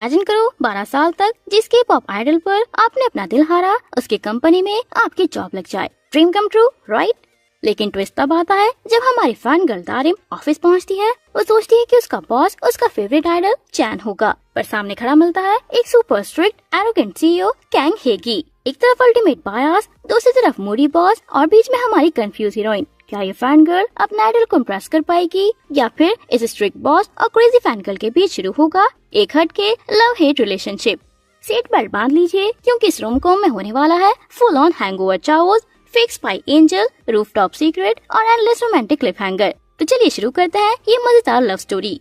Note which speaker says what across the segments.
Speaker 1: Imagine करो 12 साल तक जिसके पॉप आइडल पर आपने अपना दिल हारा, उसकी कंपनी में आपकी जॉब लग जाए। Dream come true, right? लेकिन ट्विस्ट तब आता है जब हमारी फैन गर्ल दारिम ऑफिस पहुंचती है। वो सोचती है कि उसका बॉस उसका फेवरेट आइडल चैन होगा, पर सामने खड़ा मिलता है एक super strict arrogant CEO Kang हेगी। एक तरफ अल्टीमेट बायस, दूसरी तरफ मूडी बॉस और बीच में हमारी कंफ्यूज हीरोइन। क्या ये फैन गर्ल अपने आइडल को इम्प्रेस कर पाएगी या फिर इस स्ट्रिक्ट बॉस और क्रेजी फैन गर्ल के बीच शुरू होगा एक हटके love hate relationship? Seat belt बांध लीजिए क्योंकि इस रोम-कॉम में होने वाला है full on hangover chaos, fake spy angel, rooftop secret और एंडलेस रोमांटिक क्लिफहैंगर। तो चलिए शुरू करते हैं ये मजेदार लव स्टोरी।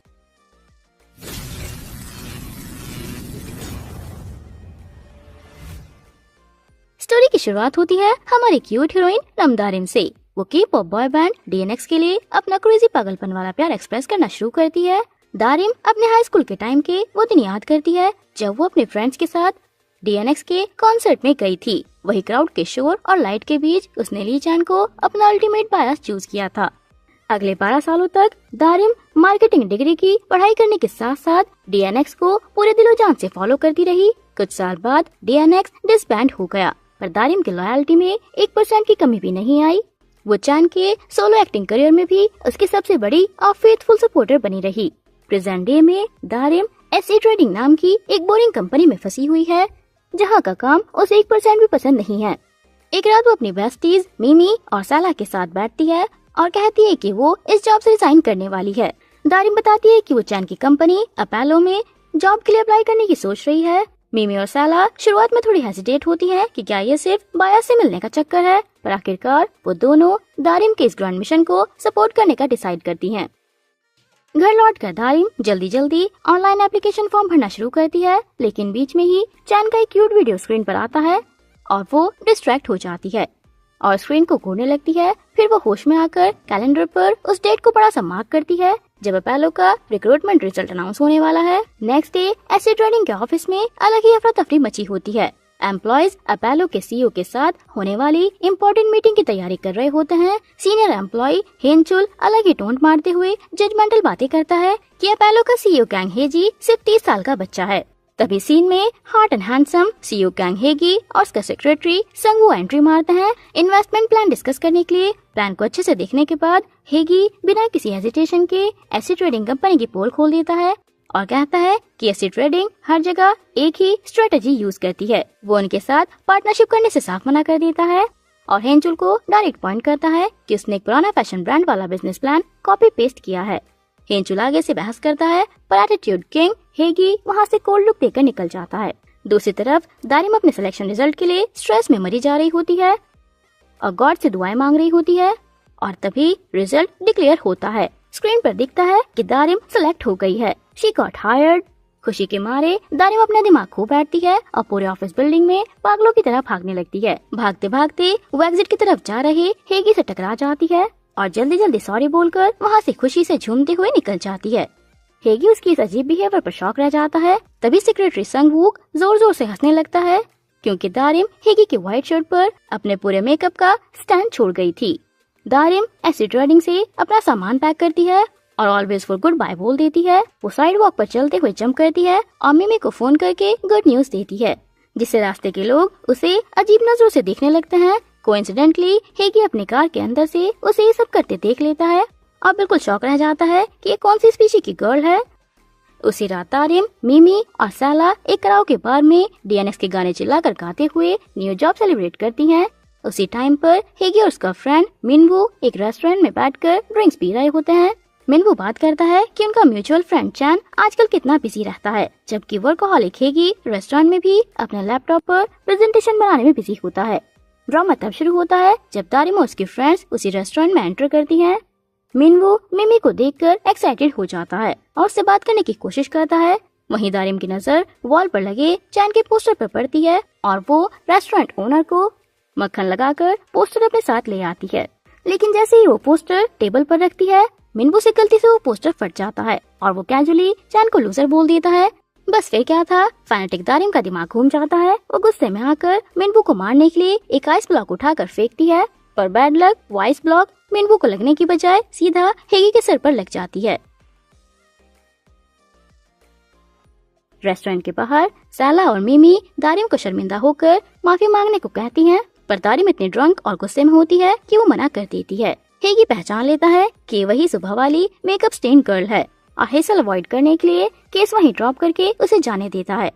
Speaker 1: स्टोरी की शुरुआत होती है हमारी क्यूट हीरोइन रमदारिम से। वो के पॉप बॉय बैंड डीएनएक्स के लिए अपना क्रेजी पागलपन वाला प्यार एक्सप्रेस करना शुरू करती है। दारिम अपने हाई स्कूल के टाइम के वो दिन याद करती है जब वो अपने फ्रेंड्स के साथ डीएनएक्स के कॉन्सर्ट में गई थी। वही क्राउड के शोर और लाइट के बीच उसने ली चैन को अपना अल्टीमेट बायस चूज किया था। अगले 12 सालों तक दारिम मार्केटिंग डिग्री की पढ़ाई करने के साथ साथ डीएनएक्स को पूरे दिलो जान से फॉलो करती रही। कुछ साल बाद डीएनएक्स डिसबैंड हो गया, पर दारिम की लॉयल्टी में 1% की कमी भी नहीं आई। वो चैन के सोलो एक्टिंग करियर में भी उसकी सबसे बड़ी और फेथफुल सपोर्टर बनी रही। प्रेजेंट डे में दारिम एसए ट्रेडिंग नाम की एक बोरिंग कंपनी में फंसी हुई है, जहाँ का काम उसे 1% भी पसंद नहीं है। एक रात वो अपनी बेस्टीज मिमी और साला के साथ बैठती है और कहती है कि वो इस जॉब से रिजाइन करने वाली है। दारिम बताती है कि वो चैन की कंपनी अपोलो में जॉब के लिए अप्लाई करने की सोच रही है। मिमी और साला शुरुआत में थोड़ी हेजिटेट होती हैं कि क्या ये सिर्फ बायस से मिलने का चक्कर है, पर आखिरकार वो दोनों दारिम के इस ग्रैंड मिशन को सपोर्ट करने का डिसाइड करती हैं। घर लौटकर दारिम जल्दी ऑनलाइन एप्लीकेशन फॉर्म भरना शुरू करती है, लेकिन बीच में ही चैन का एक क्यूट वीडियो स्क्रीन पर आता है और वो डिस्ट्रैक्ट हो जाती है और स्क्रीन को घूरने लगती है। फिर वो होश में आकर कैलेंडर पर उस डेट को बड़ा सा मार्क करती है जब अपोलो का रिक्रूटमेंट रिजल्ट अनाउंस होने वाला है। नेक्स्ट डे एसए ट्रेडिंग के ऑफिस में अलग ही अफरा तफरी मची होती है। एम्प्लॉयज अपोलो के सीईओ के साथ होने वाली इम्पोर्टेंट मीटिंग की तैयारी कर रहे होते हैं। सीनियर एम्प्लॉय हेनचुल अलग ही टोंट मारते हुए जजमेंटल बातें करता है कि अपोलो का सीईओ कैंग हेजी सिर्फ 30 साल का बच्चा है। तभी सीन में heart and handsome CEO Kang हेगी और उसका सेक्रेटरी संगवू एंट्री मारते हैं इन्वेस्टमेंट प्लान डिस्कस करने के लिए। प्लान को अच्छे से देखने के बाद हेगी बिना किसी हेजिटेशन के एसए ट्रेडिंग कंपनी की पोल खोल देता है और कहता है कि एसए ट्रेडिंग हर जगह एक ही स्ट्रेटेजी यूज करती है। वो उनके साथ पार्टनरशिप करने से साफ मना कर देता है और हेंचुल को डायरेक्ट पॉइंट करता है कि उसने एक पुराना फैशन ब्रांड वाला बिजनेस प्लान कॉपी पेस्ट किया है। हेंचुल आगे से बहस करता है, पर एटीट्यूड किंग हेगी वहाँ से कोल्ड लुक देकर निकल जाता है। दूसरी तरफ दारिम अपने सिलेक्शन रिजल्ट के लिए स्ट्रेस में मरी जा रही होती है और गॉड से दुआएं मांग रही होती है और तभी रिजल्ट डिक्लेयर होता है। स्क्रीन पर दिखता है कि दारिम सिलेक्ट हो गई है। She got hired. खुशी के मारे दारिम अपना दिमाग खो बैठती है और पूरे ऑफिस बिल्डिंग में पागलों की तरह भागने लगती है। भागते भागते वो एग्जिट की तरफ जा रहे हेगी से टकरा जाती है और जल्दी सॉरी बोलकर वहाँ से खुशी से झूमते हुए निकल जाती है। हेगी उसकी इस अजीब बिहेवियर पर शॉक रह जाता है। तभी सेक्रेटरी संगवूक जोर से हंसने लगता है क्योंकि दारिम हेगी के व्हाइट शर्ट पर अपने पूरे मेकअप का स्टैंड छोड़ गई थी। दारिम एसए ट्रेडिंग से अपना सामान पैक करती है और ऑलवेज फॉर गुड बाय बोल देती है। वो साइड वॉक पर चलते हुए जंप करती है और मिमी को फोन करके गुड न्यूज देती है, जिससे रास्ते के लोग उसे अजीब नजरों से देखने लगते हैं। कोइंसिडेंटली हेगी अपनी कार के अंदर से उसे ये सब करते देख लेता है और बिल्कुल शॉक रह जाता है कि ये कौन सी स्पीशी की गर्ल है। उसी रात दारिम, मिमी और साला एक कराओके बार में डीएनएक्स के गाने चिल्लाकर गाते हुए न्यू जॉब सेलिब्रेट करती हैं। उसी टाइम पर हेगी और उसका फ्रेंड मिनवू एक रेस्टोरेंट में बैठकर ड्रिंक्स पी रहे होते हैं। मिनवू बात करता है कि उनका म्यूचुअल फ्रेंड चैन आजकल कितना बिजी रहता है, जबकि वर्कहॉलिक हेगी रेस्टोरेंट में भी अपने लैपटॉप पर प्रेजेंटेशन बनाने में बिजी होता है। ड्रामा तब शुरू होता है जब दारिम और उसकी फ्रेंड्स उसी रेस्टोरेंट में एंटर करती हैं। मिनवू मिमी को देखकर एक्साइटेड हो जाता है और उससे बात करने की कोशिश करता है। वहीं दारिम की नजर वॉल पर लगे चैन के पोस्टर पर पड़ती है और वो रेस्टोरेंट ओनर को मक्खन लगाकर पोस्टर अपने साथ ले आती है। लेकिन जैसे ही वो पोस्टर टेबल पर रखती है, मिनवू से गलती से वो पोस्टर फट जाता है और वो कैजुअली चैन को लूजर बोल देता है। बस फिर क्या था, फैनेटिक दारिम का दिमाग घूम जाता है। वो गुस्से में आकर मिनवू को मारने के लिए एक आइस ब्लॉक उठाकर फेंकती है, पर बैड लक वो आइस ब्लॉक मिनवू को लगने की बजाय सीधा हेगी के सर पर लग जाती है। रेस्टोरेंट के बाहर सैला और मिमी दारिम को शर्मिंदा होकर माफी मांगने को कहती हैं, पर दारिम इतनी ड्रंक और गुस्से में होती है कि वो मना कर देती है। हेगी पहचान लेता है कि वही सुबह वाली मेकअप स्टेन गर्ल है और हेसल अवॉइड करने के लिए केस वहीं ड्रॉप करके उसे जाने देता है।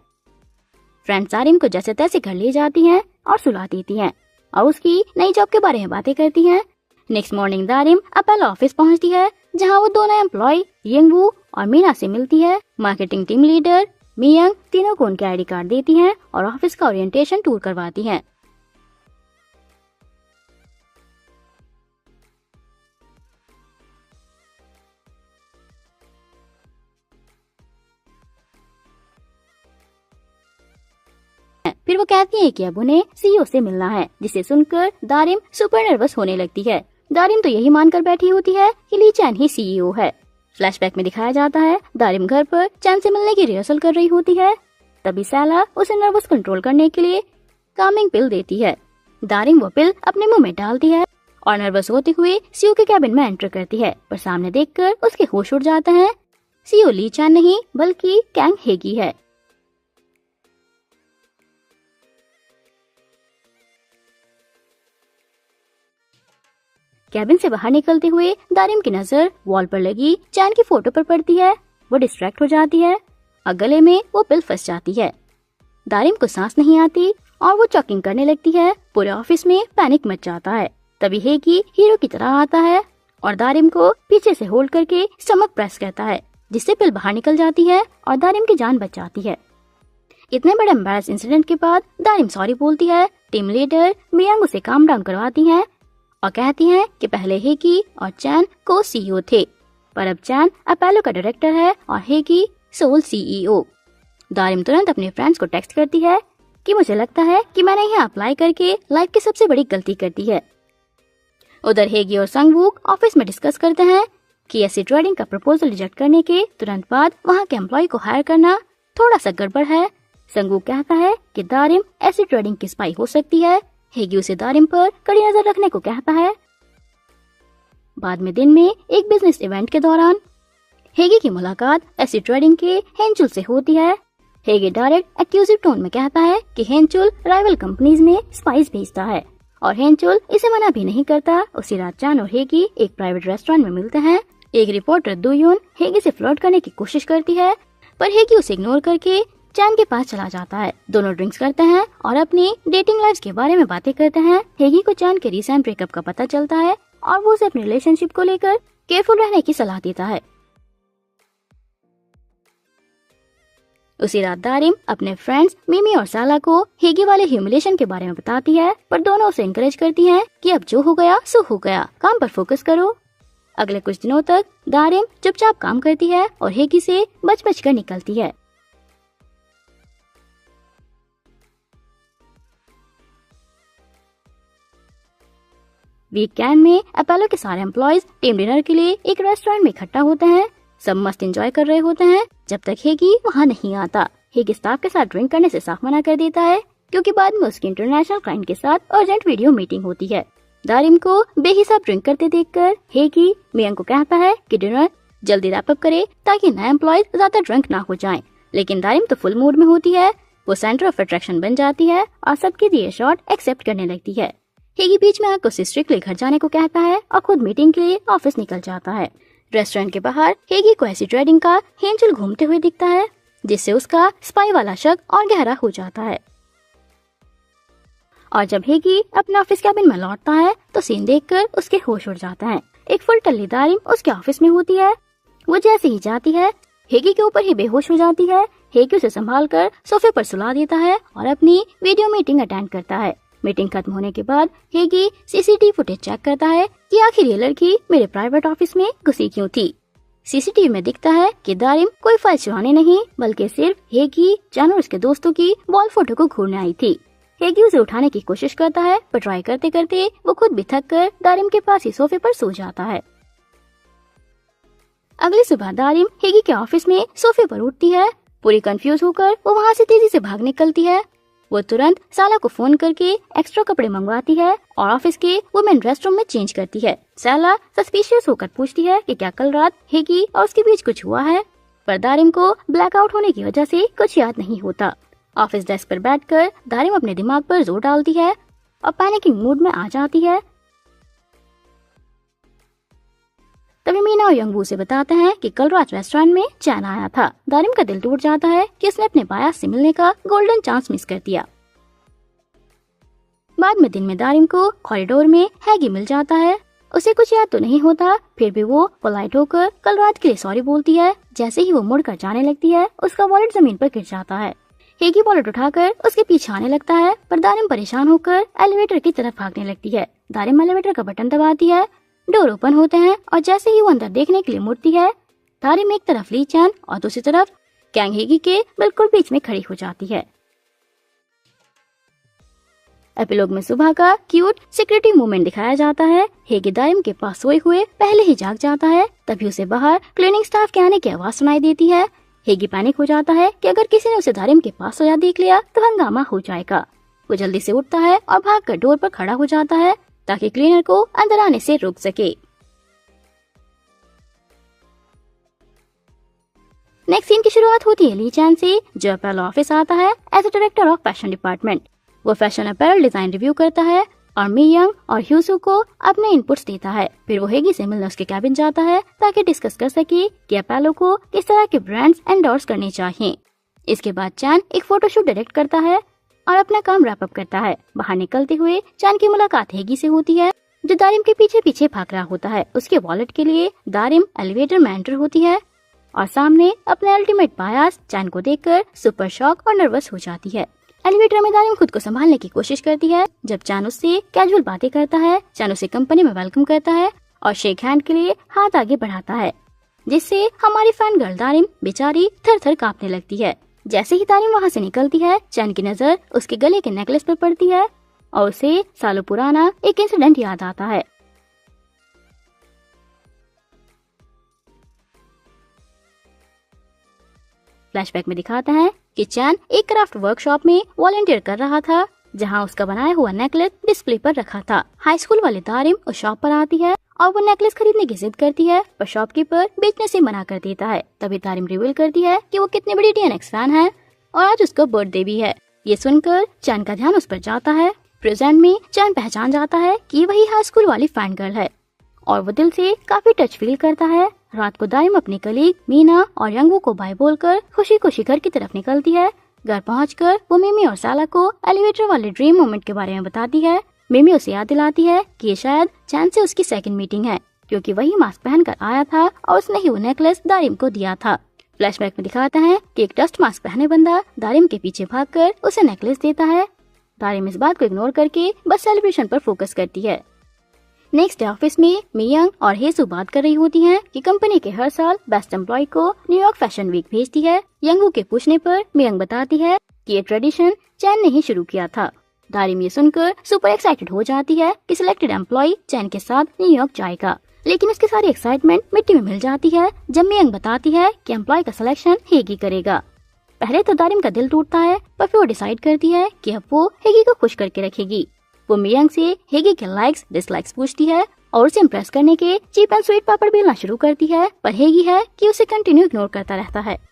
Speaker 1: फ्रेंड्स दारिम को जैसे तैसे घर ले जाती हैं और सुला देती हैं और उसकी नई जॉब के बारे में बातें करती हैं। नेक्स्ट मॉर्निंग दारिम अपोलो ऑफिस पहुंचती है, जहां वो दोनों एम्प्लॉय यंगवू और मीना से मिलती है। मार्केटिंग टीम लीडर मियंग तीनों को उनके आईडी कार्ड देती हैं और ऑफिस का ओरिएंटेशन टूर करवाती हैं। फिर वो कहती है कि अब उन्हें सीईओ से मिलना है, जिसे सुनकर दारिम सुपर नर्वस होने लगती है। दारिम तो यही मानकर बैठी होती है कि ली चैन ही सीईओ है। फ्लैशबैक में दिखाया जाता है दारिम घर पर चैन से मिलने की रिहर्सल कर रही होती है। तभी सैला उसे नर्वस कंट्रोल करने के लिए कामिंग पिल देती है। दारिम वो पिल अपने मुंह में डालती है और नर्वस होते हुए सीईओ के कैबिन में एंटर करती है, पर सामने देखकर उसके होश उड़ जाते हैं। सीईओ ली चैन नहीं बल्कि कैंग हेगी है। कैबिन से बाहर निकलते हुए दारिम की नजर वॉल पर लगी चैन की फोटो पर पड़ती है। वो डिस्ट्रैक्ट हो जाती है और गले में वो पिल फंस जाती है। दारिम को सांस नहीं आती और वो चॉकिंग करने लगती है। पूरे ऑफिस में पैनिक मच जाता है। तभी हेगी हीरो की तरह आता है और दारिम को पीछे से होल्ड करके स्टमक प्रेस करता है, जिससे पिल बाहर निकल जाती है और दारिम की जान बच जाती है। इतने बड़े एम्बैरेस इंसिडेंट के बाद दारिम सॉरी बोलती है। टीम लीडर मियांग उसे काम डाउन करवाती हैं और कहती हैं कि पहले हेगी और चैन को सीईओ थे, पर अब चैन अपोलो का डायरेक्टर है और हेगी सोल सीईओ। दारिम तुरंत अपने फ्रेंड्स को टेक्स्ट करती है कि मुझे लगता है कि मैंने यहाँ अप्लाई करके लाइफ की सबसे बड़ी गलती कर दी है। उधर हेगी और संगवूक ऑफिस में डिस्कस करते हैं कि एसिड ट्रेडिंग का प्रपोजल रिजेक्ट करने के तुरंत बाद वहाँ के एम्प्लॉय को हायर करना थोड़ा सा गड़बड़ है। संगवूक कहता है कि दारिम एसिड ट्रेडिंग की स्पाई हो सकती है। हेगी उसे दारिम पर कड़ी नजर रखने को कहता है। बाद में दिन में एक बिजनेस इवेंट के दौरान हेगी की मुलाकात एसिड ट्रेडिंग के हेंचुल से होती है। हेगी डायरेक्ट एक्यूजिव टोन में कहता है कि हेंचुल राइवल कंपनीज में स्पाइस भेजता है और हेंचुल इसे मना भी नहीं करता। उसी रात चैन और हेगी एक प्राइवेट रेस्टोरेंट में मिलते हैं। एक रिपोर्टर दुयोन हेगी से फ्लर्ट करने की कोशिश करती है, पर हेगी उसे इग्नोर करके चैन के पास चला जाता है। दोनों ड्रिंक्स करते हैं और अपनी डेटिंग लाइफ के बारे में बातें करते हैं। हेगी को चैन के रिसेंट ब्रेकअप का पता चलता है और वो उसे अपने रिलेशनशिप को लेकर केयरफुल रहने की सलाह देता है। उसी रात दारिम अपने फ्रेंड्स मिमी और साला को हेगी वाले ह्यूमिलेशन के बारे में बताती है, पर दोनों उसे एनकरेज करती हैं कि अब जो हो गया सो हो गया, काम पर फोकस करो। अगले कुछ दिनों तक दारिम चुपचाप काम करती है और हेगी से बच बच कर निकलती है। वीकेंड में अपोलो के सारे एम्प्लॉयज टीम डिनर के लिए एक रेस्टोरेंट में इकट्ठा होते हैं। सब मस्त एंजॉय कर रहे होते हैं जब तक हेगी वहाँ नहीं आता। हेगी स्टाफ के साथ ड्रिंक करने से साफ मना कर देता है, क्योंकि बाद में उसकी इंटरनेशनल क्लाइंट के साथ अर्जेंट वीडियो मीटिंग होती है। दारिम को बेहिसाब ड्रिंक करते देखकर हेगी मियांग को कहता है कि डिनर जल्दी रैप अप करे ताकि नए एम्प्लॉयज ज्यादा ड्रिंक ना हो जाएं। लेकिन दारिम तो फुल मूड में होती है। वो सेंटर ऑफ अट्रैक्शन बन जाती है और सबके दिए शॉट एक्सेप्ट करने लगती है। हेगी बीच में आकर उसे स्ट्रिक्टली घर जाने को कहता है और खुद मीटिंग के लिए ऑफिस निकल जाता है। रेस्टोरेंट के बाहर हेगी को एसिड ट्रेडिंग का हेंचुल घूमते हुए दिखता है, जिससे उसका स्पाई वाला शक और गहरा हो जाता है। और जब हेगी अपने ऑफिस कैबिन में लौटता है तो सीन देखकर उसके होश उड़ जाते हैं। एक फुल टल्ली दारिम उसके ऑफिस में होती है। वो जैसे ही जाती है हेगी के ऊपर ही बेहोश हो जाती है। हेगी उसे संभाल कर सोफे पर सुला देता है और अपनी वीडियो मीटिंग अटेंड करता है। मीटिंग खत्म होने के बाद हेगी सीसीटीवी फुटेज चेक करता है कि आखिर ये लड़की मेरे प्राइवेट ऑफिस में घुसी क्यों थी। सीसीटीवी में दिखता है कि दारिम कोई फाइल चुराने नहीं बल्कि सिर्फ हेगी, चैन और उसके दोस्तों की वॉल फोटो को घूरने आई थी। हेगी उसे उठाने की कोशिश करता है, पर ट्राई करते करते वो खुद भी थक कर दारिम के पास ही सोफे पर सो जाता है। अगली सुबह दारिम हेगी के ऑफिस में सोफे पर उठती है। पूरी कंफ्यूज होकर वो वहाँ से तेजी से भाग निकलती है। वो तुरंत साला को फोन करके एक्स्ट्रा कपड़े मंगवाती है और ऑफिस के वुमेन रेस्टरूम में चेंज करती है। साला सस्पिशियस होकर पूछती है कि क्या कल रात हेगी और उसके बीच कुछ हुआ है। पर दारिम को ब्लैकआउट होने की वजह से कुछ याद नहीं होता। ऑफिस डेस्क पर बैठकर दारिम अपने दिमाग पर जोर डालती है और पैनिकिंग मूड में आ जाती है। तभी मीना और यंगवू से बताते हैं कि कल रात रेस्टोरेंट में चैन आया था। दारिम का दिल टूट जाता है कि उसने अपने बायास से मिलने का गोल्डन चांस मिस कर दिया। बाद में दिन में दारिम को कॉरिडोर में हैगी मिल जाता है। उसे कुछ याद तो नहीं होता, फिर भी वो पोलाइट होकर कल रात के लिए सॉरी बोलती है। जैसे ही वो मुड़कर जाने लगती है, उसका वॉलेट जमीन पर गिर जाता है। हेगी वॉलेट उठाकर उसके पीछे आने लगता है, पर दारिम परेशान होकर एलिवेटर की तरफ भागने लगती है। दारिम एलिवेटर का बटन दबाती है, डोर ओपन होते हैं और जैसे ही वो अंदर देखने के लिए मुड़ती है, दारिम एक तरफ ली चैन और दूसरी तरफ कैंग हेगी के बिल्कुल बीच में खड़ी हो जाती है। एपिलॉग में सुबह का क्यूट सिक्रेटिव मोमेंट दिखाया जाता है। हेगी दारिम के पास सोए हुए पहले ही जाग जाता है। तभी उसे बाहर क्लीनिंग स्टाफ के आने की आवाज सुनाई देती है। हेगी पैनिक हो जाता है कि अगर किसी ने उसे दारिम के पास सोया देख लिया तो हंगामा हो जाएगा। वो जल्दी से उठता है और भागकर डोर पर खड़ा हो जाता है ताकि क्लीनर को अंदर आने से रोक सके। नेक्स्ट सीन की शुरुआत होती है ली चैन से, जो अपैरल ऑफिस आता है as a director of fashion department. वो फैशन अपैरल डिजाइन रिव्यू करता है और मी यंग और ह्यूसू को अपने इनपुट्स देता है। फिर वो हेगी से मिलने उसके कैबिन जाता है ताकि डिस्कस कर सके कि अपैरल को किस तरह के ब्रांड्स एंडोर्स करने चाहिए। इसके बाद चैन एक फोटोशूट डायरेक्ट करता है और अपना काम रैप अप करता है। बाहर निकलते हुए चैन की मुलाकात हेगी से होती है, जो दारिम के पीछे पीछे भाग रहा होता है। उसके वॉलेट के लिए दारिम एलिवेटर में एंटर होती है और सामने अपने अल्टीमेट बायास चैन को देखकर सुपर शॉक और नर्वस हो जाती है। एलिवेटर में दारिम खुद को संभालने की कोशिश करती है। जब चैन उससे कैजुअल बातें करता है, चैन उसे कंपनी में वेलकम करता है और शेक हैंड के लिए हाथ आगे बढ़ाता है, जिससे हमारी फैन गर्ल दारिम बेचारी थर थर कांपने लगती है। जैसे ही दारिम वहाँ से निकलती है, चैन की नजर उसके गले के नेकलेस पर पड़ती है और उसे सालों पुराना एक इंसिडेंट याद आता है। फ्लैशबैक में दिखाता है कि चैन एक क्राफ्ट वर्कशॉप में वॉलंटियर कर रहा था, जहां उसका बनाया हुआ नेकलेस डिस्प्ले पर रखा था। हाई स्कूल वाली दारिम उस शॉप पर आती है और वो नेकलेस खरीदने की जिद करती है, पर शॉपकीपर बेचने से मना कर देता है। तभी दारिम रिवील करती है कि वो कितनी बड़ी डीएनएक्स फैन है और आज उसका बर्थडे भी है। ये सुनकर चैन का ध्यान उस पर जाता है। प्रेजेंट में चैन पहचान जाता है कि वही हाई स्कूल वाली फैन गर्ल है और वो दिल से काफी टच फील करता है। रात को दारिम अपनी कलीग मीना और यंगवू को बाय बोलकर खुशी खुशी घर की तरफ निकलती है। घर पहुंचकर वो मिमी और साला को एलिवेटर वाले ड्रीम मोमेंट के बारे में बताती है। मिमी उसे याद दिलाती है कि ये शायद चैन से उसकी सेकंड मीटिंग है, क्योंकि वही मास्क पहनकर आया था और उसने ही वो नेकलेस दारिम को दिया था। फ्लैशबैक में दिखाता है कि एक डस्ट मास्क पहने बंदा दारिम के पीछे भागकर उसे नेकलेस देता है। दारिम इस बात को इग्नोर करके बस सेलिब्रेशन पर फोकस करती है। नेक्स्ट डे ऑफिस में मियंग और हेसू बात कर रही होती हैं कि कंपनी के हर साल बेस्ट एम्प्लॉय को न्यूयॉर्क फैशन वीक भेजती है। यंगू के पूछने पर मियंग बताती है कि ये ट्रेडिशन चैन ने ही शुरू किया था। दारिम ये सुनकर सुपर एक्साइटेड हो जाती है कि सिलेक्टेड एम्प्लॉय चैन के साथ न्यूयॉर्क जाएगा, लेकिन उसकी सारी एक्साइटमेंट मिट्टी में मिल जाती है जब मियंग बताती है कि एम्प्लॉय का सिलेक्शन हेगी करेगा। पहले तो दारिम का दिल टूटता है, पर फिर वो डिसाइड करती है कि अब वो हेगी को खुश करके रखेगी। वो मियंग से हेगी के लाइक्स डिसलाइक्स पूछती है और उसे इम्प्रेस करने के चीप एंड स्वीट पापड़ बेलना शुरू करती है, पर हेगी है कि उसे कंटिन्यू इग्नोर करता रहता है।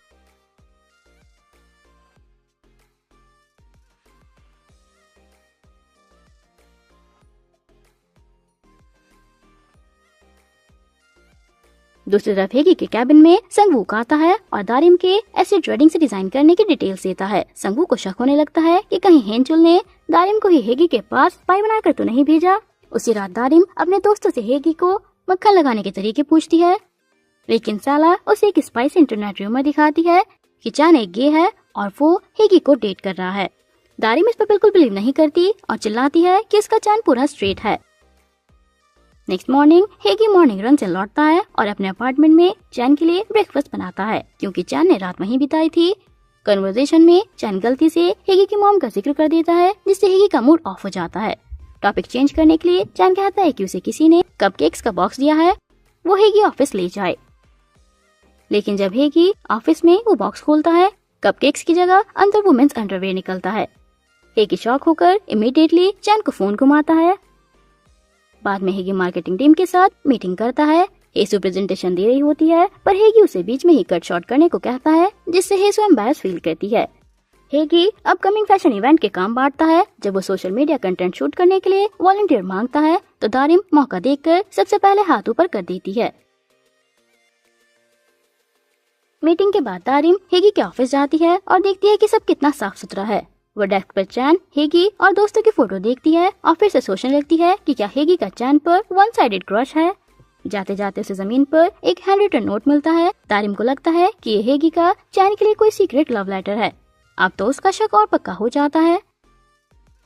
Speaker 1: दूसरी तरफ हेगी के कैबिन में संगवूक आता है और दारिम के एसिड रेडिंग से डिजाइन करने की डिटेल्स देता है। संगवूक को शक होने लगता है कि कहीं हेंचुल ने दारिम को ही हेगी के पास स्पाई बनाकर तो नहीं भेजा। उसी रात दारिम अपने दोस्तों से हेगी को मक्खन लगाने के तरीके पूछती है, लेकिन साला उसे एक स्पाइसी इंटरनेट रूमर दिखाती है कि चैन एक गे है और वो हेगी को डेट कर रहा है। दारिम इस पर बिल्कुल बिलीव नहीं करती और चिल्लाती है कि इसका चैन पूरा स्ट्रेट है। नेक्स्ट मॉर्निंग हेगी मॉर्निंग रन से लौटता है और अपने अपार्टमेंट में चैन के लिए ब्रेकफास्ट बनाता है, क्योंकि चैन ने रात वहीं बिताई थी। कन्वर्सेशन में चैन गलती से हेगी की मॉम का जिक्र कर देता है, जिससे हेगी का मूड ऑफ हो जाता है। टॉपिक चेंज करने के लिए चैन कहता है कि उसे किसी ने कपकेक्स का बॉक्स दिया है, वो हेगी ऑफिस ले जाए। लेकिन जब हेगी ऑफिस में वो बॉक्स खोलता है, कपकेक्स की जगह अंदर वुमेन्स अंडरवेयर निकलता है। हेगी शॉक होकर इमीडिएटली चैन को फोन घुमाता है। बाद में हेगी मार्केटिंग टीम के साथ मीटिंग करता है। हेसू प्रेजेंटेशन दे रही होती है, पर हेगी उसे बीच में ही कट शॉर्ट करने को कहता है, जिससे हेसू एम्बैरेस फील करती है। हेगी अपकमिंग फैशन इवेंट के काम बांटता है। जब वो सोशल मीडिया कंटेंट शूट करने के लिए वॉलंटियर मांगता है तो दारिम मौका देखकर सबसे पहले हाथ ऊपर कर देती है। मीटिंग के बाद दारिम हेगी के ऑफिस जाती है और देखती है कि सब कितना साफ सुथरा है। वो डेस्क पर चैन, हेगी और दोस्तों की फोटो देखती है और फिर से सोचने लगती है कि क्या हेगी का चैन पर वन साइडेड क्रश है। जाते जाते उसे जमीन पर एक हैंड रिटन नोट मिलता है। दारिम को लगता है कि ये हेगी का चैन के लिए कोई सीक्रेट लव लेटर है। अब तो उसका शक और पक्का हो जाता है।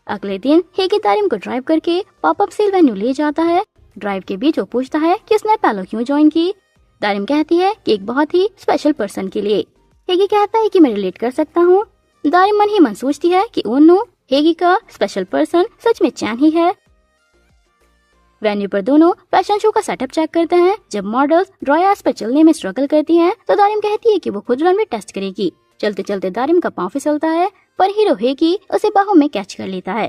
Speaker 1: अगले दिन हेगी दारिम को ड्राइव करके पॉप अप सेल वेन्यू ले जाता है। ड्राइव के बीच वो पूछता है कि उसने पैलो क्यों ज्वाइन की। दारिम कहती है कि एक बहुत ही स्पेशल पर्सन के लिए। हेगी कहता है कि मैं रिलेट कर सकता हूँ। दारिम मन ही मन सोचती है कि ओह नो, हेगी का स्पेशल पर्सन सच में चैन ही है। वेन्यू पर दोनों फैशन शो का सेटअप चेक करते हैं। जब मॉडल्स ड्राई आइस पर चलने में स्ट्रगल करती हैं, तो दारिम कहती है कि वो खुद रनवे टेस्ट करेगी। चलते चलते दारिम का पांव फिसलता है, पर हीरो हेगी उसे बाहों में कैच कर लेता है।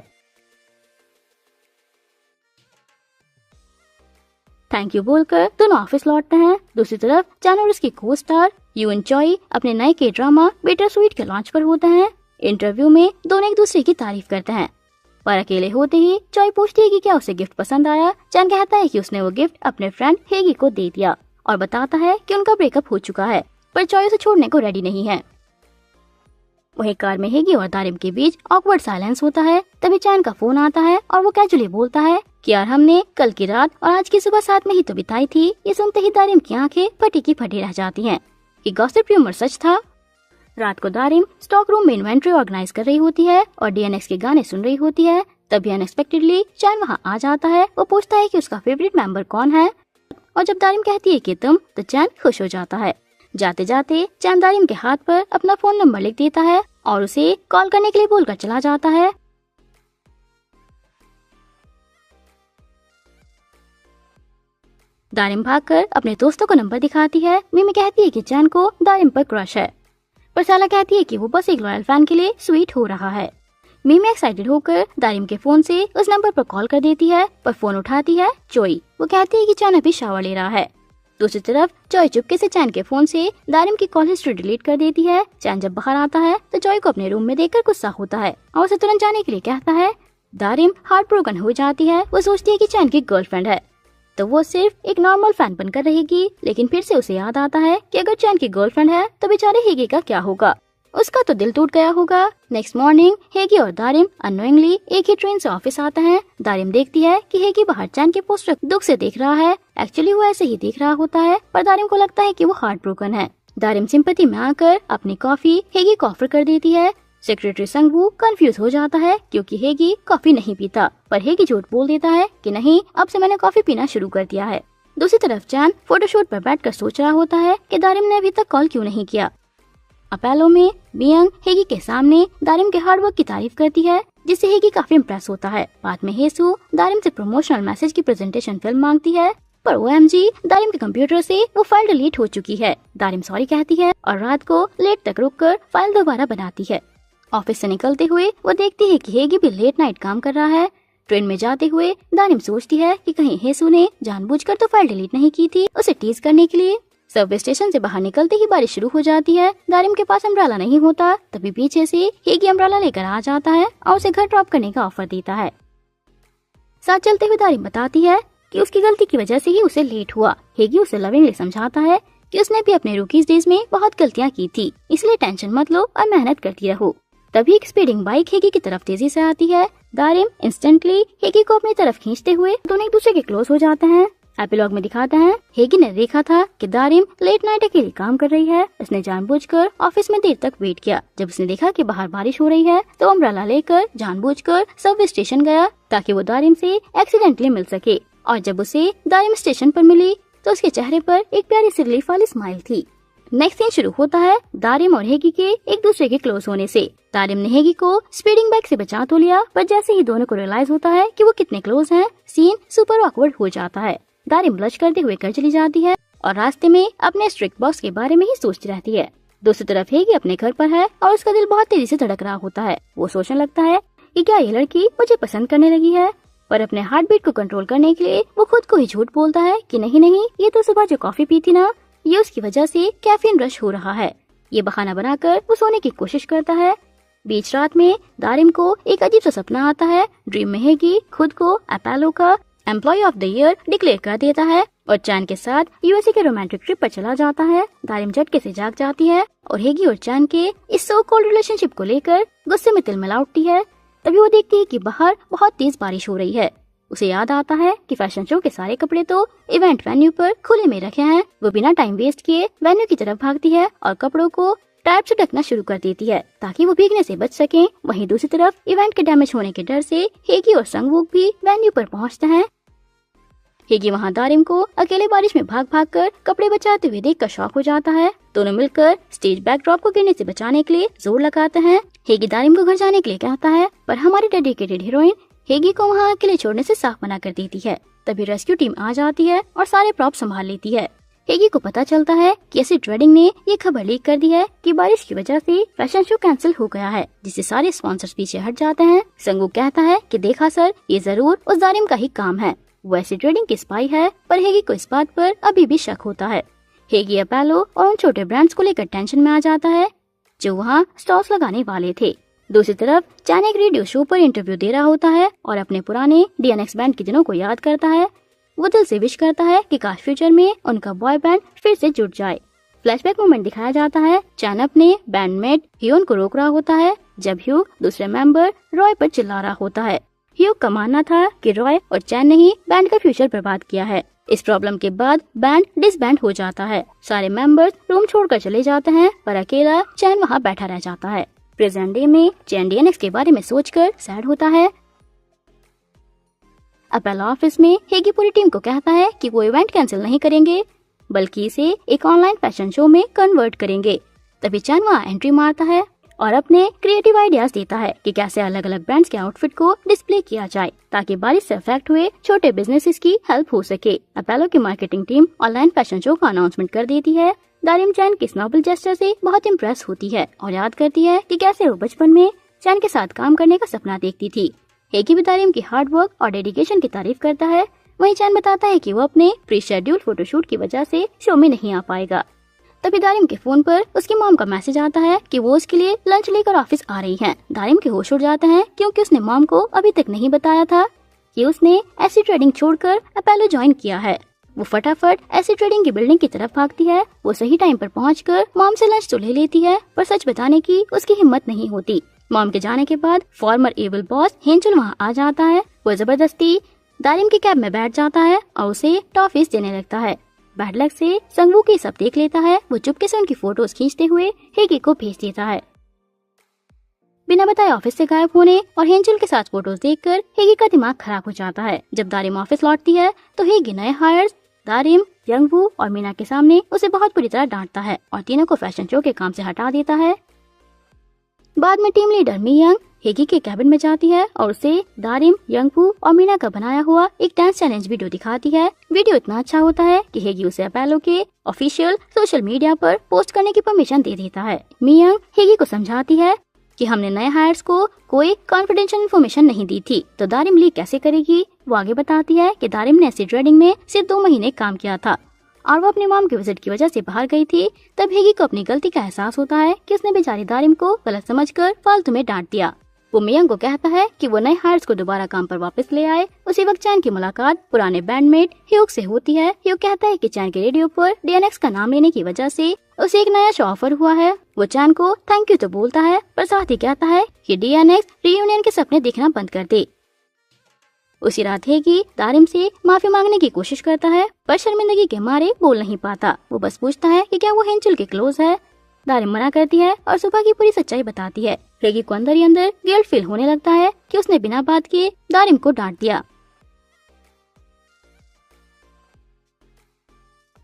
Speaker 1: थैंक यू बोलकर दोनों ऑफिस लौटते हैं। दूसरी तरफ चैन और उसकी को स्टार यून चॉय अपने नए के ड्रामा बिटर स्वीट के लॉन्च पर होते हैं। इंटरव्यू में दोनों एक दूसरे की तारीफ करते हैं, पर अकेले होते ही चॉय पूछती है कि क्या उसे गिफ्ट पसंद आया। चैन कहता है कि उसने वो गिफ्ट अपने फ्रेंड हेगी को दे दिया और बताता है कि उनका ब्रेकअप हो चुका है, पर चॉय उसे छोड़ने को रेडी नहीं है। वही कार में हेगी और दारिम के बीच ऑकवर्ड साइलेंस होता है। तभी चैन का फोन आता है और वो कैजुअली बोलता है कि यार हमने कल की रात और आज की सुबह साथ में ही तो बिताई थी। ये सुनते ही दारिम की आंखें फटी की फटी रह जाती हैं कि गॉसिप र्यूमर सच था। रात को दारिम स्टॉक रूम में इन्वेंट्री ऑर्गेनाइज कर रही होती है और डीएनएक्स के गाने सुन रही होती है। तभी अनएक्सपेक्टेडली चैन वहाँ आ जाता है। वो पूछता है कि उसका फेवरेट मेंबर कौन है, और जब दारिम कहती है कि तुम, तो चैन खुश हो जाता है। जाते जाते चैन दारिम के हाथ पर अपना फोन नंबर लिख देता है और उसे कॉल करने के लिए बोलकर चला जाता है। दारिम भागकर अपने दोस्तों को नंबर दिखाती है। मिमी कहती है कि चैन को दारिम पर क्रश है, पर साला कहती है कि वो बस एक लॉयल फैन के लिए स्वीट हो रहा है। मिमी एक्साइटेड होकर दारिम के फोन से उस नंबर पर कॉल कर देती है, पर फोन उठाती है चॉय। वो कहती है कि चैन अभी शावर ले रहा है। दूसरी तरफ चॉय चुपके से चैन के फोन से दारिम की कॉल हिस्ट्री डिलीट कर देती है। चैन जब बाहर आता है तो चॉय को अपने रूम में देखकर गुस्सा होता है और उसे तुरंत जाने के लिए कहता है। दारिम हार्ट ब्रोकन हो जाती है। वो सोचती है कि चैन की गर्लफ्रेंड है तो वो सिर्फ एक नॉर्मल फैन बनकर रहेगी, लेकिन फिर से उसे याद आता है कि अगर चैन की गर्लफ्रेंड है तो बेचारे हेगी का क्या होगा। उसका तो दिल टूट गया होगा। नेक्स्ट मॉर्निंग हेगी और दारिम अननोइंगली एक ही ट्रेन से ऑफिस आते हैं। दारिम देखती है कि हेगी बाहर चैन के पोस्टर दुख से देख रहा है। एक्चुअली वो ऐसे ही देख रहा होता है, पर दारिम को लगता है कि वो हार्ट ब्रोकन है। दारिम सिंपैथी में आकर अपनी कॉफी हेगी को ऑफर कर देती है। सेक्रेटरी संगवू कंफ्यूज हो जाता है क्योंकि हेगी कॉफी नहीं पीता, पर हेगी झूठ बोल देता है कि नहीं, अब से मैंने कॉफी पीना शुरू कर दिया है। दूसरी तरफ चैन फोटोशूट पर बैठकर सोच रहा होता है कि दारिम ने अभी तक कॉल क्यों नहीं किया। अपोलो में मियांग हेगी के सामने दारिम के हार्डवर्क की तारीफ करती है, जिससे हेगी काफी इम्प्रेस होता है। बाद में हेसू दारिम से प्रमोशनल मैसेज की प्रेजेंटेशन फिल्म मांगती है, पर OMG दारिम के कंप्यूटर से वो फाइल डिलीट हो चुकी है। दारिम सॉरी कहती है और रात को लेट तक रुककर फाइल दोबारा बनाती है। ऑफिस से निकलते हुए वो देखती है कि हेगी भी लेट नाइट काम कर रहा है। ट्रेन में जाते हुए दारिम सोचती है कि कहीं हेसू ने जानबूझकर तो फाइल डिलीट नहीं की थी उसे टीज करने के लिए। सबवे स्टेशन से बाहर निकलते ही बारिश शुरू हो जाती है। दारिम के पास अम्ब्रेला नहीं होता, तभी पीछे से हेगी अम्ब्रेला लेकर आ जाता है और उसे घर ड्रॉप करने का ऑफर देता है। साथ चलते हुए दारिम बताती है कि उसकी गलती की वजह से ही उसे लेट हुआ। हेगी उसे लविंगली समझाता है कि उसने भी अपने रूकीज डेज में बहुत गलतियां की थी, इसलिए टेंशन मत लो और मेहनत करती रहो। तभी एक स्पीडिंग बाइक हेगी की तरफ तेजी से आती है। दारिम इंस्टेंटली हेगी को अपनी तरफ खींचते हुए दोनों एक दूसरे के क्लोज हो जाते हैं। एपिलॉग में दिखाते हैं हेगी ने देखा था कि दारिम लेट नाइट अकेली काम कर रही है। उसने जानबूझकर ऑफिस में देर तक वेट किया। जब उसने देखा कि बाहर बारिश हो रही है तो अम्ब्रेला लेकर जानबूझकर सबवे स्टेशन गया ताकि वो दारिम से एक्सीडेंटली मिल सके। और जब उसे दारिम स्टेशन पर मिली तो उसके चेहरे पर एक प्यारी सी रिलीफ वाली स्माइल थी। नेक्स्ट सीन शुरू होता है दारिम और हेगी के एक दूसरे के क्लोज होने से। दारिम ने हेगी को स्पीडिंग बाइक से बचा तो लिया, पर जैसे ही दोनों को रियलाइज होता है कि वो कितने क्लोज हैं, सीन सुपर ऑकवर्ड हो जाता है। दारिम ब्लश करते हुए घर चली जाती है और रास्ते में अपने स्ट्रिक्ट बॉस के बारे में ही सोचती रहती है। दूसरी तरफ हेगी अपने घर पर है और उसका दिल बहुत तेजी से धड़क रहा होता है। वो सोचने लगता है कि क्या ये लड़की मुझे पसंद करने लगी है, पर अपने हार्ट बीट को कंट्रोल करने के लिए वो खुद को ही झूठ बोलता है कि नहीं, ये तो सुबह जो कॉफी पी थी ना, ये उसकी वजह से कैफीन रश हो रहा है। ये बहाना बनाकर वो सोने की कोशिश करता है। बीच रात में दारिम को एक अजीब सा सपना आता है। ड्रीम में हेगी खुद को अपोलो का employee of the year declare कर देता है और चैन के साथ यूएसए के रोमांटिक ट्रिप पर चला जाता है। दारिम झटके से जाग जाती है और हेगी और चैन के इस सो कॉल्ड रिलेशनशिप को लेकर गुस्से में तिलमिला उठती है। तभी वो देखती है कि बाहर बहुत तेज बारिश हो रही है। उसे याद आता है कि फैशन शो के सारे कपड़े तो इवेंट वेन्यू पर खुले में रखे हैं। वो बिना टाइम वेस्ट किए वेन्यू की तरफ भागती है और कपड़ों को टाइप से ढकना शुरू कर देती है ताकि वो भीगने से बच सकें। वहीं दूसरी तरफ इवेंट के डैमेज होने के डर से हेगी और संगवूक भी वेन्यू पर पहुंचते हैं। हेगी वहां दारिम को अकेले बारिश में भाग भाग कर कपड़े बचाते हुए देखकर शॉक हो जाता है। दोनों मिलकर स्टेज बैकड्रॉप को गिरने से बचाने के लिए जोर लगाते हैं। हेगी दारिम को घर जाने के लिए कहता है, पर हमारी डेडिकेटेड हीरोइन हेगी को वहाँ अकेले छोड़ने से साफ मना कर देती है। तभी रेस्क्यू टीम आ जाती है और सारे प्रॉप संभाल लेती है। हेगी को पता चलता है कि एसिड रेडिंग ने ये खबर लीक कर दी है कि बारिश की वजह से फैशन शो कैंसिल हो गया है, जिससे सारे स्पॉन्सर्स पीछे हट जाते हैं। संगूक कहता है कि देखा सर, ये जरूर उस दारिम का ही काम है। वो एसिड रेडिंग की स्पाई है, पर हेगी को इस बात पर अभी भी शक होता है। हेगी अपोलो और उन छोटे ब्रांड्स को लेकर टेंशन में आ जाता है जो वहाँ स्टॉल्स लगाने वाले थे। दूसरी तरफ चैन एक रेडियो शो पर इंटरव्यू दे रहा होता है और अपने पुराने डीएनएक्स बैंड के दिनों को याद करता है। वो दिल से विश करता है कि काश फ्यूचर में उनका बॉय बैंड फिर से जुड़ जाए। फ्लैशबैक मोमेंट दिखाया जाता है। चैन अपने बैंडमेट ह्यून को रोक रहा होता है जब ह्यू दूसरे मेंबर रॉय पर चिल्ला रहा होता है। ह्यू का मानना था कि रॉय और चैन ने ही बैंड का फ्यूचर बर्बाद किया है। इस प्रॉब्लम के बाद बैंड डिसबैंड हो जाता है। सारे मेंबर्स रूम छोड़कर चले जाते हैं, पर अकेला चैन वहाँ बैठा रह जाता है। प्रेजेंट डे में चैन डीएनएक्स के बारे में सोचकर सैड होता है। अपोलो ऑफिस में हेगी पूरी टीम को कहता है कि वो इवेंट कैंसिल नहीं करेंगे, बल्कि इसे एक ऑनलाइन फैशन शो में कन्वर्ट करेंगे। तभी चैन वहाँ एंट्री मारता है और अपने क्रिएटिव आइडियाज देता है कि कैसे अलग अलग ब्रांड्स के आउटफिट को डिस्प्ले किया जाए ताकि बारिश से अफेक्ट हुए छोटे बिजनेसेस की हेल्प हो सके। अपोलो की marketing team online fashion show का अनाउंसमेंट कर देती है। दारिम चैन के इस नोबल जेस्चर से बहुत इम्प्रेस होती है और याद करती है कि कैसे वो बचपन में चैन के साथ काम करने का सपना देखती थी। हेगी भी दारिम की हार्ड वर्क और डेडिकेशन की तारीफ करता है। वहीं चैन बताता है कि वो अपने प्री शेड्यूल फोटोशूट की वजह से शो में नहीं आ पाएगा। तभी दारिम के फोन पर उसकी मॉम का मैसेज आता है कि वो उसके लिए लंच लेकर ऑफिस आ रही हैं। दारिम के होश उड़ जाते हैं क्योंकि उसने मॉम को अभी तक नहीं बताया था कि उसने एसिड ट्रेडिंग छोड़कर अपोलो ज्वाइन किया है। वो फटाफट एसिड ट्रेडिंग की बिल्डिंग की तरफ भागती है। वो सही टाइम पर पहुंचकर मॉम से लंच तो ले लेती है, पर सच बताने की उसकी हिम्मत नहीं होती। मॉम के जाने के बाद फॉर्मर एविल बॉस हेंचुल वहाँ आ जाता है। वो जबरदस्ती दारिम की कैब में बैठ जाता है और उसे टॉफीज देने लगता है। बैड लक से संगवूक ये सब देख लेता है। वो चुपके से उनकी फोटोज खींचते हुए हेगी को भेज देता है। बिना बताए ऑफिस से गायब होने और हेंचुल के साथ फोटोज देखकर हेगी का दिमाग खराब हो जाता है। जब दारिम ऑफिस लौटती है तो हेगी नए हायर्स दारिम, यंगवू और मीना के सामने उसे बहुत बुरी तरह डांटता है और तीनों को फैशन शो के काम से हटा देता है। बाद में टीम लीडर मियांग हेगी के कैबिन में जाती है और उसे दारिम, यंगवू और मीना का बनाया हुआ एक डांस चैलेंज वीडियो दिखाती है। वीडियो इतना अच्छा होता है कि हेगी उसे अपोलो के ऑफिशियल सोशल मीडिया पर पोस्ट करने की परमिशन दे देता है। मियांग हेगी को समझाती है कि हमने नए हायर्स को कोई कॉन्फिडेंशियल इन्फॉर्मेशन नहीं दी थी, तो दारिम लीक कैसे करेगी। वो आगे बताती है कि दारिम ने एसिड रेडिंग में सिर्फ 2 महीने काम किया था और वो अपनी मॉम के विजिट की वजह से बाहर गई थी। तब हेगी को अपनी गलती का एहसास होता है कि उसने बेचारी दारिम को गलत समझकर फालतू में डांट दिया। वो मियांग को कहता है कि वो नए हायर्स को दोबारा काम पर वापस ले आए। उसी वक्त चैन की मुलाकात पुराने बैंडमेट ह्यूग से होती है। ह्यूग कहता है कि चैन के रेडियो पर डीएनएक्स का नाम लेने की वजह से उसे एक नया शो ऑफर हुआ है। वो चैन को थैंक यू तो बोलता है, पर साथ ही कहता है कि डीएनएक्स रीयूनियन के सपने देखना बंद कर दे। उसी रात हेगी दारिम से माफी मांगने की कोशिश करता है, पर शर्मिंदगी के मारे बोल नहीं पाता। वो बस पूछता है कि क्या वो हेंचुल के क्लोज है। दारिम मना करती है और सुबह की पूरी सच्चाई बताती है। हेगी को अंदर ही अंदर गिल्ट फील होने लगता है कि उसने बिना बात किए दारिम को डांट दिया।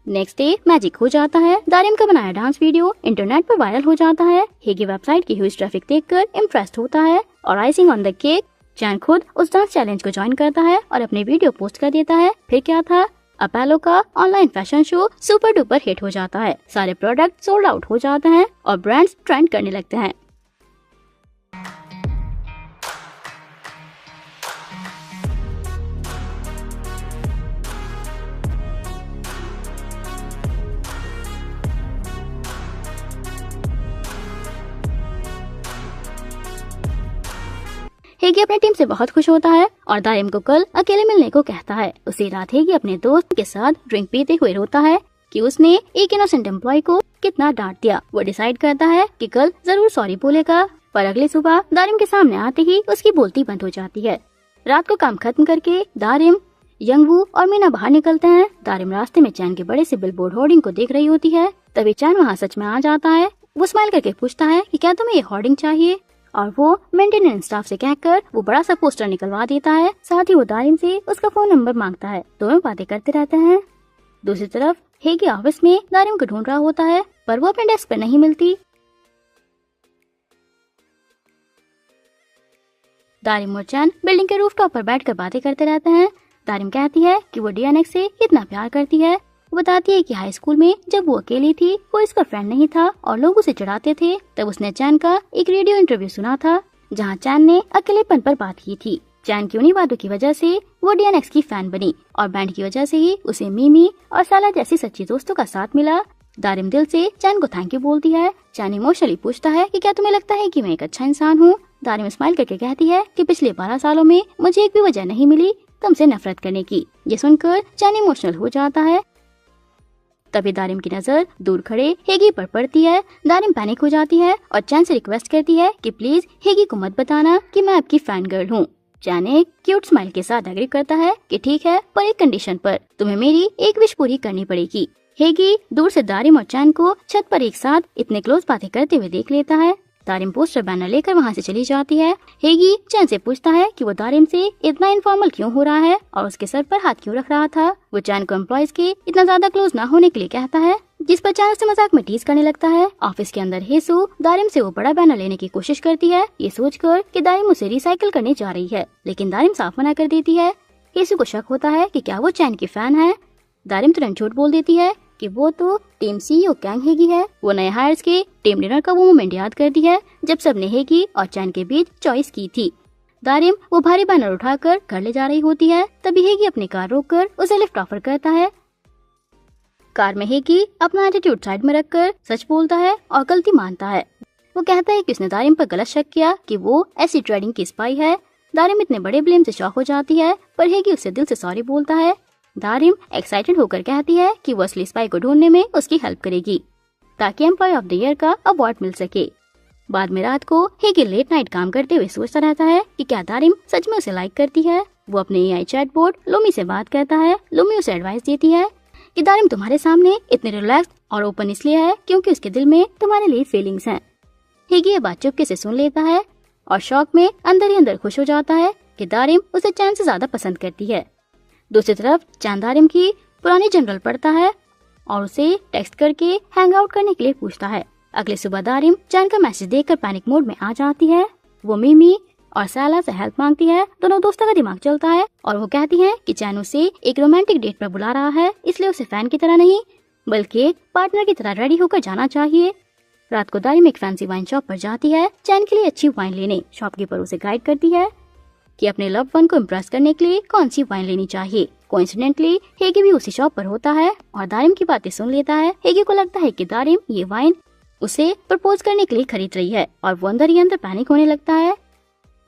Speaker 1: नेक्स्ट डे मैजिक हो जाता है। दारिम का बनाया डांस वीडियो इंटरनेट पर वायरल हो जाता है। हेगी वेबसाइट की ह्यूज ट्रैफिक देखकर इम्प्रेस्ड होता है और आइसिंग ऑन द केक चैन खुद उस डांस चैलेंज को ज्वाइन करता है और अपने वीडियो पोस्ट कर देता है। फिर क्या था, अपोलो का online fashion show super duper hit हो जाता है। सारे प्रोडक्ट सोल्ड आउट हो जाते हैं और ब्रांड्स ट्रेंड करने लगते हैं। हेगी अपनी टीम से बहुत खुश होता है और दारिम को कल अकेले मिलने को कहता है। उसी रात हेगी अपने दोस्त के साथ ड्रिंक पीते हुए रोता है कि उसने एक इनोसेंट एम्प्लॉय को कितना डांट दिया। वो डिसाइड करता है कि कल जरूर सॉरी बोलेगा, पर अगली सुबह दारिम के सामने आते ही उसकी बोलती बंद हो जाती है। रात को काम खत्म करके दारिम, यंगवू और मीना बाहर निकलते हैं। दारिम रास्ते में चैन के बड़े से बिलबोर्ड होर्डिंग को देख रही होती है। तभी चैन वहाँ सच में आ जाता है। वो स्माइल करके पूछता है कि क्या तुम्हें ये होर्डिंग चाहिए, और वो मेंटेनेंस स्टाफ से कहकर वो बड़ा सा पोस्टर निकलवा देता है। साथ ही वो दारिम से उसका फोन नंबर मांगता है। दोनों बातें करते रहते हैं। दूसरी तरफ हेगी ऑफिस में दारिम को ढूंढ रहा होता है, पर वो अपने डेस्क पर नहीं मिलती। दारिम और चैन बिल्डिंग के रूफटॉप पर बैठकर बातें करते रहते हैं। दारिम कहती है कि वो डीएनएक्स से इतना प्यार करती है। वो बताती है कि हाई स्कूल में जब वो अकेली थी, वो इसका फ्रेंड नहीं था और लोग उसे चिढ़ाते थे। तब उसने चैन का एक रेडियो इंटरव्यू सुना था जहाँ चैन ने अकेलेपन पर बात की थी। चैन की उन्हीं बातों की वजह से वो डीएनएक्स की फैन बनी और बैंड की वजह से ही उसे मिमी और साला जैसी सच्ची दोस्तों का साथ मिला। दारिम दिल से चैन को थैंक यू बोलती है। चैन इमोशनली पूछता है कि क्या तुम्हें लगता है कि मैं एक अच्छा इंसान हूँ। दारिम स्माइल करके कहती है कि पिछले 12 सालों में मुझे एक भी वजह नहीं मिली तुमसे नफरत करने की। ये सुनकर चैन इमोशनल हो जाता है। तभी दारिम की नजर दूर खड़े हेगी पर पड़ती है। दारिम पैनिक हो जाती है और चैन से रिक्वेस्ट करती है कि प्लीज हेगी को मत बताना कि मैं आपकी फैन गर्ल हूँ। चैन एक क्यूट स्माइल के साथ एग्री करता है कि ठीक है, पर एक कंडीशन पर, तुम्हें मेरी एक विश पूरी करनी पड़ेगी। हेगी दूर से दारिम और चैन को छत पर एक साथ इतने क्लोज बातें करते हुए देख लेता है। दारिम पोस्टर बैनर लेकर वहाँ से चली जाती है। हेगी चैन से पूछता है कि वो दारिम से इतना इनफॉर्मल क्यों हो रहा है और उसके सर पर हाथ क्यों रख रहा था। वो चैन को एम्प्लॉयज के इतना ज्यादा क्लोज ना होने के लिए कहता है, जिस पर चैन उससे मजाक में टीज करने लगता है। ऑफिस के अंदर हेसु दारिम से वो बड़ा बैनर लेने की कोशिश करती है, ये सोचकर कि दारिम उसे रिसाइकिल करने जा रही है, लेकिन दारिम साफ मना कर देती है। हेसु को शक होता है कि क्या वो चैन की फैन है। दारिम तुरंत झूठ बोल देती है कि वो तो टीम सीईओ कैंग हेगी है। वो नए हायर्स के टीम डिनर का वो मोमेंट याद करती है जब सबने हेगी और चैन के बीच चॉइस की थी। दारिम वो भारी बैनर उठाकर घर ले जा रही होती है। तभी हेगी अपनी कार रोककर उसे लिफ्ट ऑफर करता है। कार में हेगी अपना एटीट्यूड साइड में रखकर सच बोलता है और गलती मानता है। वो कहता है कि उसने दारिम पर गलत शक किया कि वो एसिड ट्रेडिंग की स्पाई है। दारिम इतने बड़े ब्लेम से शॉक हो जाती है, पर हेगी उससे दिल से सॉरी बोलता है। दारिम एक्साइटेड होकर कहती है कि वो असली स्पाई को ढूंढने में उसकी हेल्प करेगी ताकि एम्प्लॉय ऑफ द ईयर का अवार्ड मिल सके। बाद में रात को हेगी लेट नाइट काम करते हुए सोचता रहता है कि क्या दारिम सच में उसे लाइक करती है। वो अपने एआई चैटबॉट लूमी से बात करता है। लूमी उसे एडवाइस देती है कि दारिम तुम्हारे सामने इतने रिलैक्स और ओपन इसलिए है क्योंकि उसके दिल में तुम्हारे लिए फीलिंग्स हैं। हेगी ये बात चुपके से सुन लेता है और शौक में अंदर ही अंदर खुश हो जाता है कि दारिम उसे चैन से ज्यादा पसंद करती है। दूसरी तरफ चैन दारिम की पुरानी जनरल पढ़ता है और उसे टेक्स्ट करके हैंग आउट करने के लिए पूछता है। अगले सुबह दारिम चैन का मैसेज देखकर पैनिक मोड में आ जाती है। वो मिमी और साला से हेल्प मांगती है। दोनों दोस्तों का दिमाग चलता है और वो कहती है कि चैन उसे एक रोमांटिक डेट पर बुला रहा है, इसलिए उसे फैन की तरह नहीं बल्कि एक पार्टनर की तरह रेडी होकर जाना चाहिए। रात को दारिम एक फैंसी वाइन शॉप पर जाती है चैन के लिए अच्छी वाइन लेने। शॉपकीपर उसे गाइड करती है कि अपने लव वन को इम्प्रेस करने के लिए कौन सी वाइन लेनी चाहिए। कोइंसिडेंटली हेगी भी उसी शॉप पर होता है और दारिम की बातें सुन लेता है। हेगी को लगता है कि दारिम ये वाइन उसे प्रपोज करने के लिए खरीद रही है और वो अंदर ही अंदर पैनिक होने लगता है।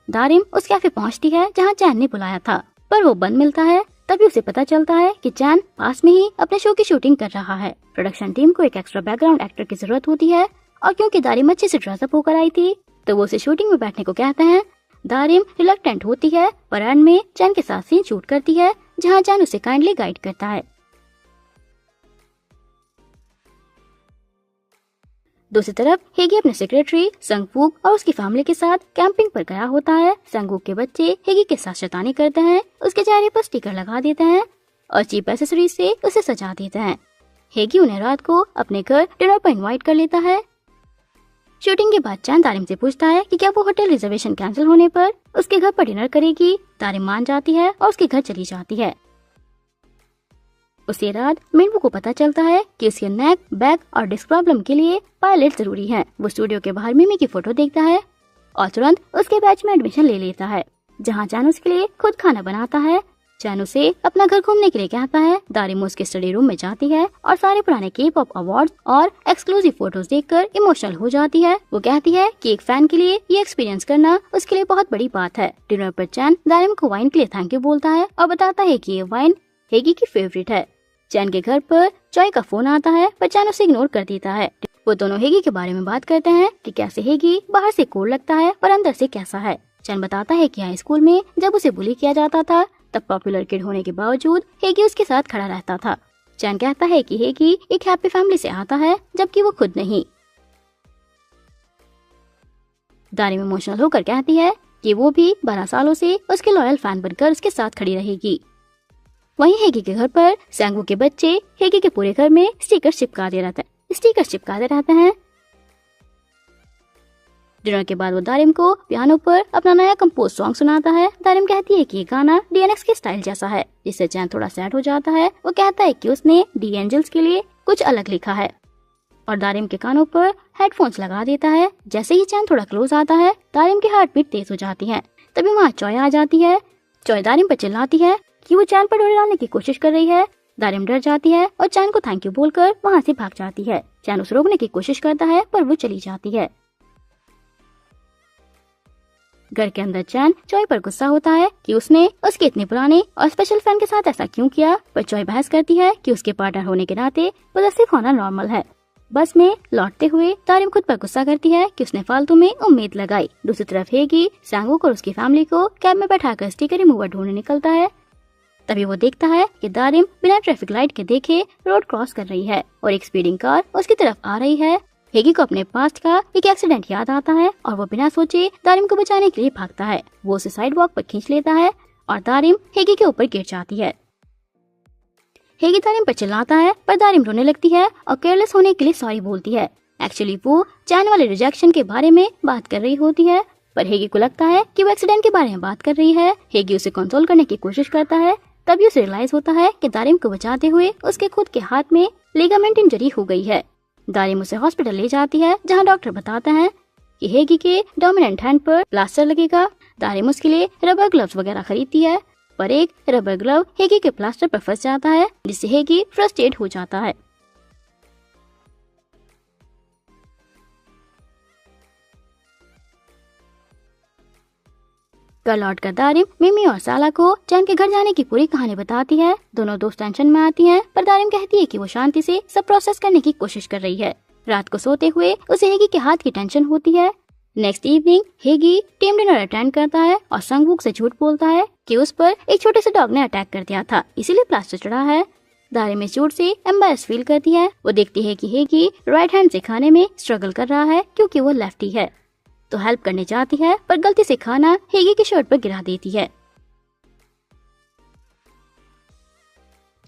Speaker 1: दारिम उस कैफे पहुंचती है जहां चैन ने बुलाया था, पर वो बंद मिलता है। तभी उसे पता चलता है कि चैन पास में ही अपने शो की शूटिंग कर रहा है। प्रोडक्शन टीम को एक एक्स्ट्रा बैकग्राउंड एक्टर की जरूरत होती है और क्योंकि दारिम अच्छे से ड्रेसअप होकर आई थी तो वो उसे शूटिंग में बैठने को कहते हैं। दारिम रिलक्टेंट होती है, पर एंड में चैन के साथ सीन शूट करती है जहां चैन उसे काइंडली गाइड करता है। दूसरी तरफ हेगी अपने सेक्रेटरी संगवूक और उसकी फैमिली के साथ कैंपिंग पर गया होता है। संगवूक के बच्चे हेगी के साथ शैतानी करते हैं, उसके चेहरे पर स्टिकर लगा देते हैं और चीप एक्सेसरीज से उसे सजा देते हैं। हेगी उन्हें रात को अपने घर डिनर पर इनवाइट कर लेता है। शूटिंग के बाद चैन दारिम से पूछता है कि क्या वो होटल रिजर्वेशन कैंसिल होने पर उसके घर पर डिनर करेगी। दारिम मान जाती है और उसके घर चली जाती है। उसी रात मिनवू को पता चलता है कि उसके नेक, बैक और डिस्क प्रॉब्लम के लिए पायलट जरूरी है। वो स्टूडियो के बाहर मिमी की फोटो देखता है और तुरंत उसके बैच में एडमिशन ले लेता है, जहाँ चैन उसके लिए खुद खाना बनाता है। चैन उसे अपना घर घूमने के लिए कहता है। दारिम उसके स्टडी रूम में जाती है और सारे पुराने K-pop अवार्ड्स और एक्सक्लूसिव फोटोज देखकर इमोशनल हो जाती है। वो कहती है कि एक फैन के लिए ये एक्सपीरियंस करना उसके लिए बहुत बड़ी बात है। डिनर पर चैन दारिम को वाइन के लिए थैंक यू बोलता है और बताता है कि ये वाइन हेगी की फेवरेट है। चैन के घर पर चॉय का फोन आता है पर चैन उसे इग्नोर कर देता है। वो दोनों हेगी के बारे में बात करते हैं कि कैसे हेगी बाहर से कूल लगता है पर अंदर से कैसा है। चैन बताता है कि हाई स्कूल में जब उसे बुली किया जाता था तब पॉपुलर किड होने के बावजूद हेगी उसके साथ खड़ा रहता था। चैन कहता है कि हेगी एक हैप्पी फैमिली से आता है जबकि वो खुद नहीं। दारिम इमोशनल होकर कहती है कि वो भी 12 सालों से उसके लॉयल फैन बनकर उसके साथ खड़ी रहेगी। वहीं हेगी के घर पर सैंगवू के बच्चे हेगी के पूरे घर में स्टिकर चिपकाते रहते हैं। डिनर के बाद वो दारिम को पियानो पर अपना नया कंपोज सॉन्ग सुनाता है। दारिम कहती है कि ये गाना DNX के स्टाइल जैसा है, जिससे चैन थोड़ा सैड हो जाता है। वो कहता है कि उसने डी एंजल्स के लिए कुछ अलग लिखा है और दारिम के कानों पर हेडफोन्स लगा देता है। जैसे ही चैन थोड़ा क्लोज आता है दारिम की हार्ट बीट तेज हो जाती है। तभी वहाँ चॉय आ जाती है। चॉय दारिम पर चिल्लाती है कि वो चैन पर डोरी डालने की कोशिश कर रही है। दारिम डर जाती है और चैन को थैंक यू बोलकर वहाँ से भाग जाती है। चैन उसे रोकने की कोशिश करता है पर वो चली जाती है। घर के अंदर चैन चॉय पर गुस्सा होता है कि उसने उसके इतने पुराने और स्पेशल फैन के साथ ऐसा क्यों किया, पर चॉय बहस करती है कि उसके पार्टनर होने के नाते पॉसेसिव होना नॉर्मल है। बस में लौटते हुए दारिम खुद पर गुस्सा करती है कि उसने फालतू में उम्मीद लगाई। दूसरी तरफ हेगी सैंगवूक और उसकी फैमिली को कैब में बैठाकर स्टिकर रिमूवर ढूंढने निकलता है। तभी वो देखता है कि दारिम बिना ट्रैफिक लाइट के देखे रोड क्रॉस कर रही है और एक स्पीडिंग कार उसकी तरफ आ रही है। हेगी को अपने पास्ट का एक एक्सीडेंट याद आता है और वो बिना सोचे दारिम को बचाने के लिए भागता है। वो उसे साइड वॉक पर खींच लेता है और दारिम हेगी के ऊपर गिर जाती है। हेगी दारिम पर चिल्लाता है पर दारिम रोने लगती है और केयरलेस होने के लिए सॉरी बोलती है। एक्चुअली वो चैन वाले रिजेक्शन के बारे में बात कर रही होती है, पर हेगी को लगता है कि वो एक्सीडेंट के बारे में बात कर रही है। हेगी उसे कंसोल करने की कोशिश करता है। तभी उसे रियलाइज होता है कि दारिम को बचाते हुए उसके खुद के हाथ में लिगामेंट इंजरी हो गई है। दारिम उसे हॉस्पिटल ले जाती है जहां डॉक्टर बताते हैं कि हेगी के डोमिनेंट हैंड पर प्लास्टर लगेगा। दारिम उसके लिए रबर ग्लव्स वगैरह खरीदती है, पर एक रबर ग्लव हेगी के प्लास्टर पर फंस जाता है जिससे हेगी फ्रस्ट्रेट हो जाता है। घर लौटकर दारिम मिमी और साला को चैन के घर जाने की पूरी कहानी बताती है। दोनों दोस्त टेंशन में आती हैं, पर दारिम कहती है कि वो शांति से सब प्रोसेस करने की कोशिश कर रही है। रात को सोते हुए उसे हेगी के हाथ की टेंशन होती है। नेक्स्ट इवनिंग हेगी टीम डिनर अटेंड करता है और संगवूक से झूठ बोलता है कि उस पर एक छोटे से डॉग ने अटैक कर दिया था, इसीलिए प्लास्टर चढ़ा है। दारिम इस झूठ से एम्बैरेस फील करती है। वो देखती है कि हेगी राइट हैंड से खाने में स्ट्रगल कर रहा है क्योंकि वो लेफ्टी है, तो हेल्प करने जाती है पर गलती से खाना हेगी की शर्ट पर गिरा देती है।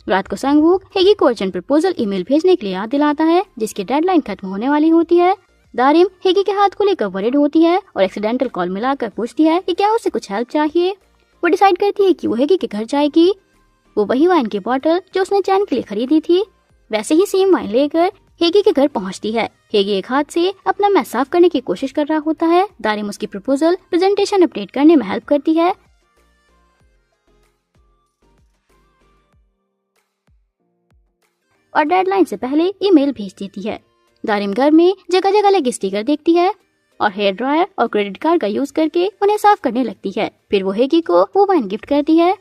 Speaker 1: रात को संगवूक हेगी को अर्जेंट प्रपोजल ईमेल भेजने के लिए याद दिलाता है जिसकी डेडलाइन खत्म होने वाली होती है। दारिम हेगी के हाथ को लेकर वरीड होती है और एक्सीडेंटल कॉल मिलाकर पूछती है कि क्या उसे कुछ हेल्प चाहिए। वो डिसाइड करती है कि वो हेगी के घर जाएगी। वो वही वाइन की बोतल जो उसने चैन के लिए खरीदी थी वैसे ही सेम वाइन लेकर हेगी के घर पहुंचती है। हेगी एक हाथ से अपना मैस साफ करने की कोशिश कर रहा होता है। दारिम उसकी प्रपोजल प्रेजेंटेशन अपडेट करने में हेल्प करती है और डेडलाइन से पहले ईमेल भेज देती है। दारिम घर में जगह जगह लगे स्टिकर देखती है और हेयर ड्रायर और क्रेडिट कार्ड का यूज करके उन्हें साफ करने लगती है। फिर वो हेगी को वो वाइन गिफ्ट करती है।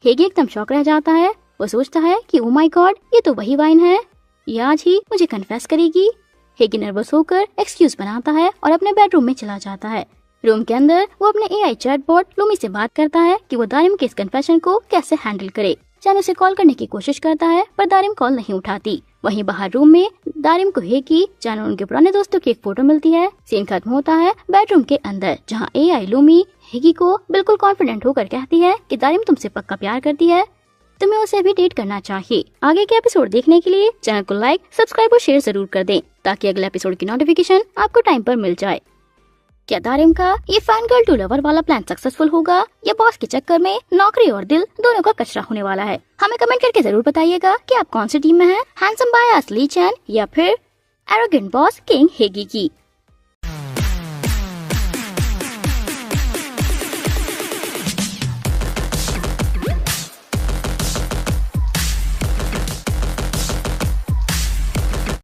Speaker 1: हेगी एकदम शॉक रह जाता है। वो सोचता है कि ओ माय गॉड, ये तो वही वाइन है, ये आज ही मुझे कन्फेस करेगी। हेगी नर्वस होकर एक्सक्यूज बनाता है और अपने बेडरूम में चला जाता है। रूम के अंदर वो अपने AI चैटबॉट लूमी से बात करता है कि वो दारिम के इस कन्फेशन को कैसे हैंडल करे। चैन उसे कॉल करने की कोशिश करता है पर दारिम कॉल नहीं उठाती। वहीं बाहर रूम में दारिम को हेगी, चैन और उनके पुराने दोस्तों की एक फोटो मिलती है। सीन खत्म होता है बेडरूम के अंदर जहां AI लूमी हेगी को बिल्कुल कॉन्फिडेंट होकर कहती है कि दारिम तुमसे पक्का प्यार करती है, तुम्हें उसे भी डेट करना चाहिए। आगे के एपिसोड देखने के लिए चैनल को लाइक, सब्सक्राइब और शेयर जरूर कर दें ताकि अगले एपिसोड की नोटिफिकेशन आपको टाइम पर मिल जाए। क्या दारिम का ये फैन गर्ल टू लवर वाला प्लान सक्सेसफुल होगा या बॉस के चक्कर में नौकरी और दिल दोनों का कचरा होने वाला है? हमें कमेंट करके जरूर बताइएगा कि आप कौन सी टीम में हैं, हैंडसम बायस ली चैन या फिर एरोगेंट बॉस किंग हेगी की।